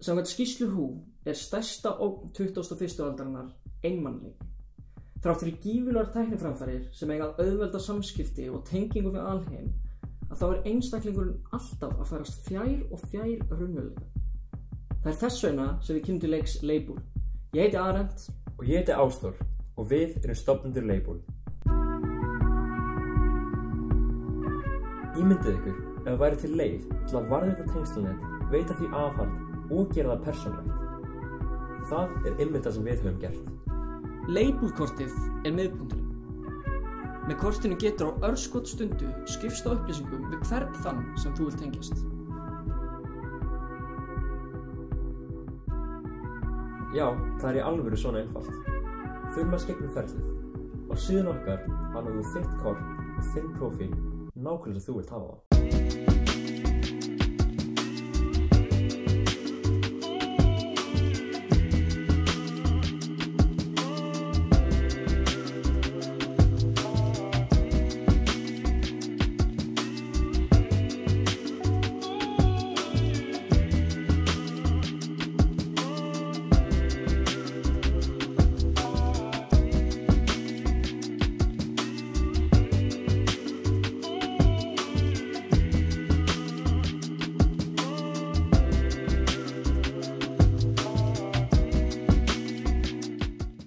Samkvæmt skýrslu WHO stærsta ógn 21. aldarinnar einmanaleiki. Þrátt fyrir gífurlegar tækniframfarir sem eiga að auðvelda samskipti og tengingu við alheim, að þá einstaklingurinn alltaf að færast fjær og fjær raunveruleika. Það þess vegna sem við kynnum til leiks Label. Ég heiti Arent. Og ég heiti Ásþór og við erum stofnendur Label. Ímyndið ykkur ef það væri til leið til að varðveita tengslanet, veita því aðhald og gera það persónulegt. Það einmitt það sem við höfum gert. Label-kortið miðpunkturinn. Með kortinu getur á örskotsstundu skipst á upplýsingum við hvern þann sem þú vilt tengjast. Já, það í alvöru svona einfalt. Þurfa skipum ferlið. Á síðan okkar hannar þú þitt kort og þinn prófíl nákvæmlega sem þú vilt hafa það.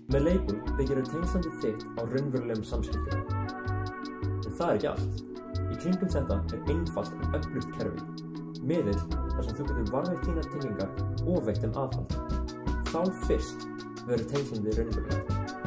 Með Label byggir tengslandið þitt á raunverulegum samskiptum. En það ekki allt. Í kringum þetta einfalt en öflugt kerfi. Miðill þar sem þú getur varðveitt þínar tengingar og veitt aðhald. Þá fyrst verður tengslandið raunverulegt.